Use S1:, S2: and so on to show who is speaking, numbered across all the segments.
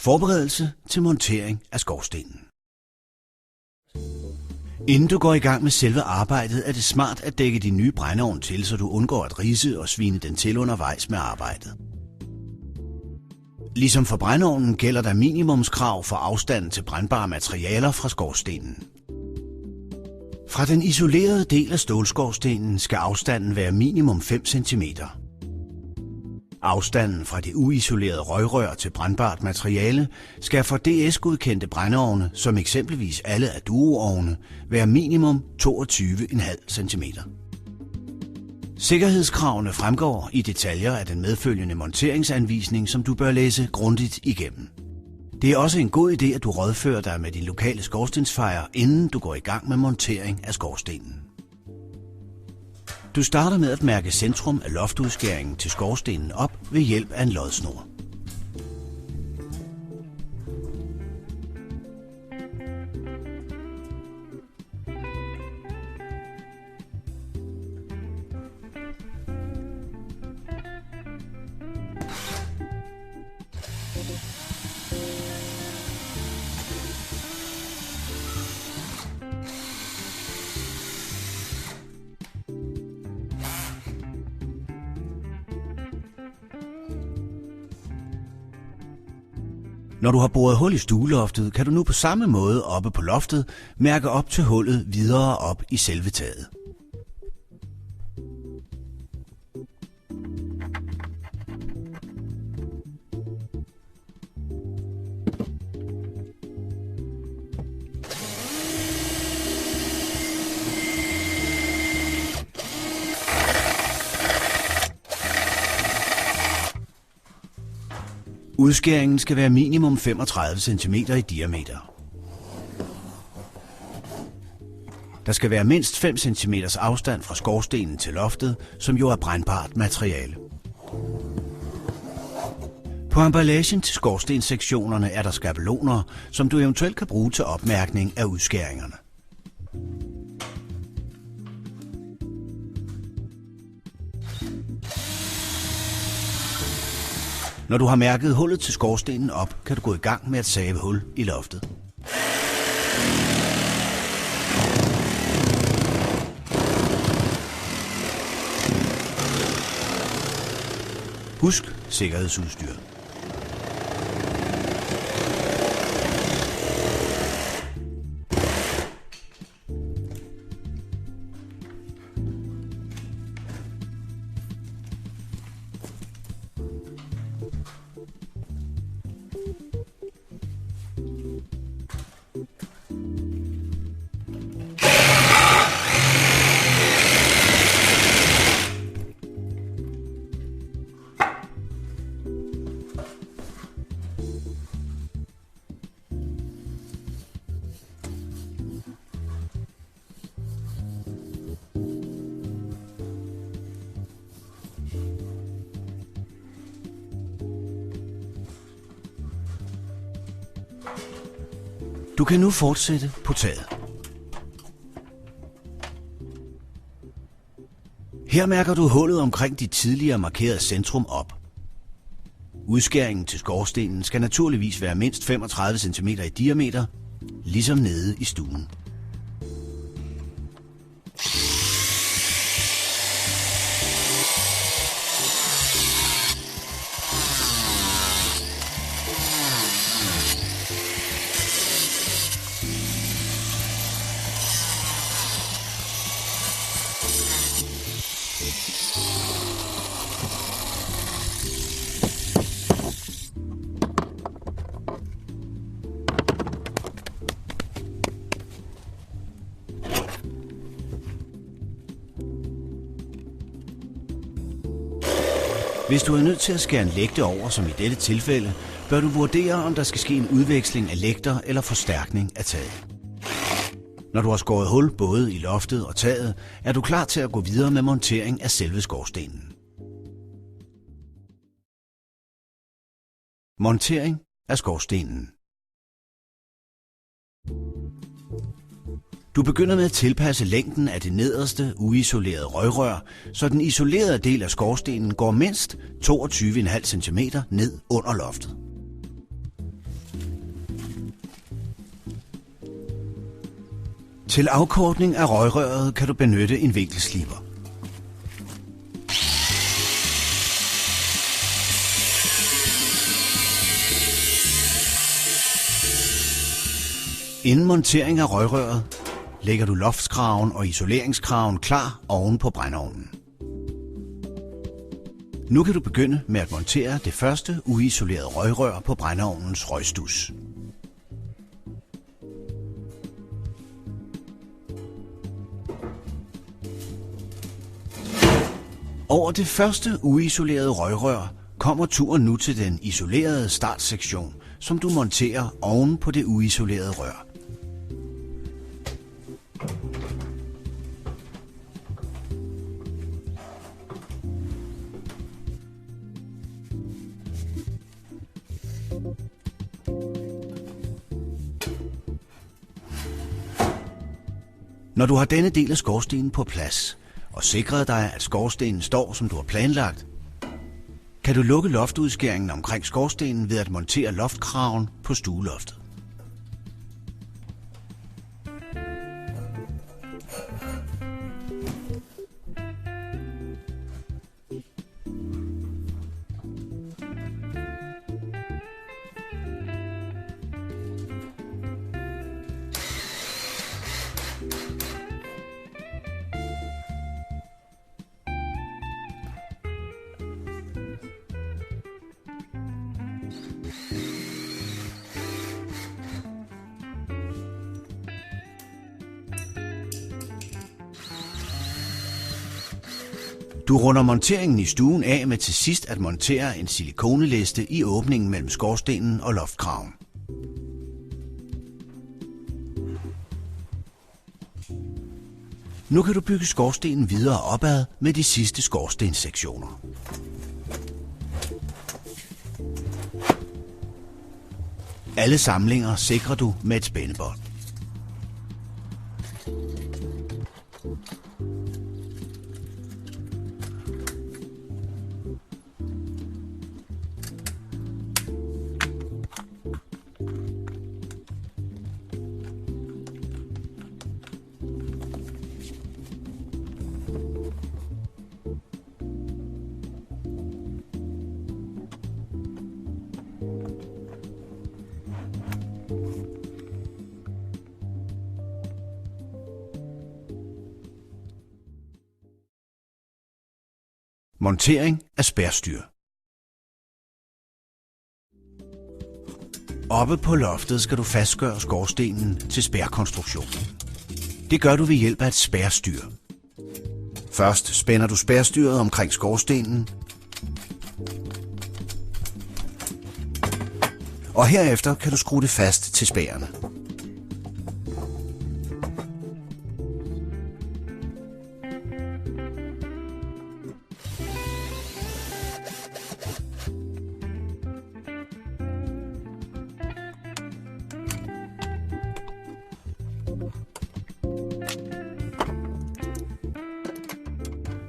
S1: Forberedelse til montering af skorstenen. Inden du går i gang med selve arbejdet, er det smart at dække din nye brændeovn til, så du undgår at ridse og svine den til undervejs med arbejdet. Ligesom for brændeovnen gælder der minimumskrav for afstanden til brændbare materialer fra skorstenen. Fra den isolerede del af stålskorstenen skal afstanden være minimum 5 cm. Afstanden fra det uisolerede røgrør til brændbart materiale skal for DS-godkendte brændeovne, som eksempelvis alle er duoovne, være minimum 22,5 cm. Sikkerhedskravene fremgår i detaljer af den medfølgende monteringsanvisning, som du bør læse grundigt igennem. Det er også en god idé, at du rådfører dig med din lokale skorstensfejer, inden du går i gang med montering af skorstenen. Du starter med at mærke centrum af loftudskæringen til skorstenen op ved hjælp af en lodsnor. Når du har boret hul i stueloftet, kan du nu på samme måde oppe på loftet mærke op til hullet videre op i selve taget. Udskæringen skal være minimum 35 cm i diameter. Der skal være mindst 5 cm afstand fra skorstenen til loftet, som jo er brændbart materiale. På emballagen til skorstenssektionerne er der skabeloner, som du eventuelt kan bruge til opmærkning af udskæringerne. Når du har mærket hullet til skorstenen op, kan du gå i gang med at save hul i loftet. Husk sikkerhedsudstyr. Du kan nu fortsætte på taget. Her mærker du hullet omkring dit tidligere markerede centrum op. Udskæringen til skorstenen skal naturligvis være mindst 35 cm i diameter, ligesom nede i stuen. Hvis du er nødt til at skære en lægte over, som i dette tilfælde, bør du vurdere, om der skal ske en udveksling af lægter eller forstærkning af taget. Når du har skåret hul både i loftet og taget, er du klar til at gå videre med montering af selve skorstenen. Montering af skorstenen. Du begynder med at tilpasse længden af det nederste uisolerede røgrør, så den isolerede del af skorstenen går mindst 22,5 cm ned under loftet. Til afkortning af røgrøret kan du benytte en vinkelsliber. Inden montering af røgrøret lægger du loftskraven og isoleringskraven klar oven på brændeovnen. Nu kan du begynde med at montere det første uisolerede røgrør på brændeovnens røgstus. Over det første uisolerede røgrør kommer turen nu til den isolerede startsektion, som du monterer oven på det uisolerede rør. Når du har denne del af skorstenen på plads og sikret dig, at skorstenen står, som du har planlagt, kan du lukke loftudskæringen omkring skorstenen ved at montere loftkraven på stueloftet. Du runder monteringen i stuen af med til sidst at montere en silikoneliste i åbningen mellem skorstenen og loftkraven. Nu kan du bygge skorstenen videre opad med de sidste skorstenssektioner. Alle samlinger sikrer du med et spændebånd. Montering af spærstyr. Oppe på loftet skal du fastgøre skorstenen til spærkonstruktionen. Det gør du ved hjælp af et spærstyr. Først spænder du spærstyret omkring skorstenen, og herefter kan du skrue det fast til spærene.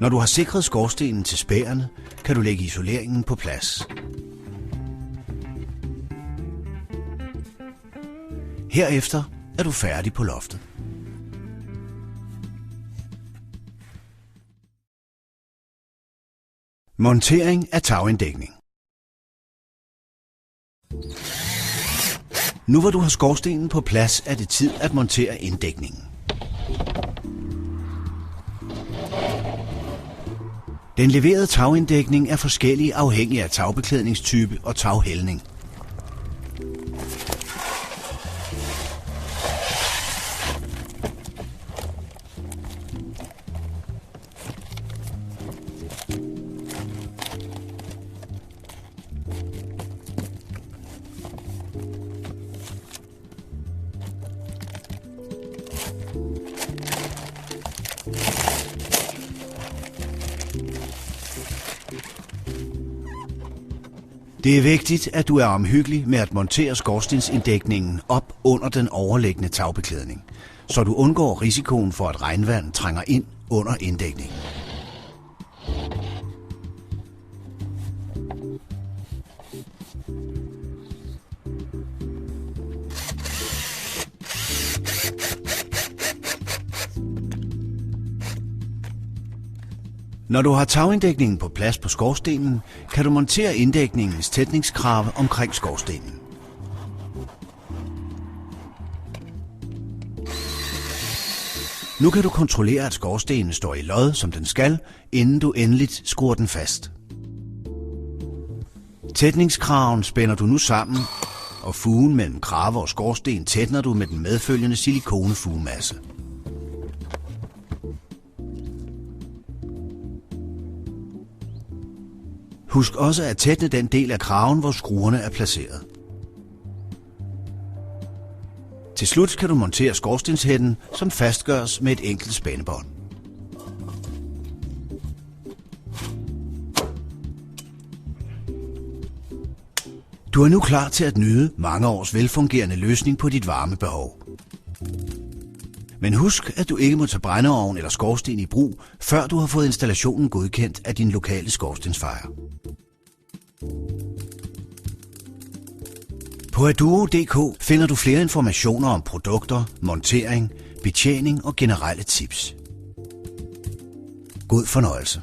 S1: Når du har sikret skorstenen til spærene, kan du lægge isoleringen på plads. Herefter er du færdig på loftet. Montering af taginddækning. Nu hvor du har skorstenen på plads, er det tid at montere inddækningen. Den leverede taginddækning er forskellig afhængig af tagbeklædningstype og taghældning. Det er vigtigt, at du er omhyggelig med at montere skorstensinddækningen op under den overliggende tagbeklædning, så du undgår risikoen for, at regnvand trænger ind under inddækningen. Når du har taginddækningen på plads på skorstenen, kan du montere inddækningens tætningskrave omkring skorstenen. Nu kan du kontrollere, at skorstenen står i lod, som den skal, inden du endeligt skruer den fast. Tætningskraven spænder du nu sammen, og fugen mellem krave og skorsten tætner du med den medfølgende silikonefugemasse. Husk også at tætne den del af kraven, hvor skruerne er placeret. Til slut kan du montere skorstenshætten, som fastgøres med et enkelt spændebånd. Du er nu klar til at nyde mange års velfungerende løsning på dit varmebehov. Men husk, at du ikke må tage brændeovn eller skorsten i brug, før du har fået installationen godkendt af din lokale skorstensfejer. På Aduo.dk finder du flere informationer om produkter, montering, betjening og generelle tips. God fornøjelse.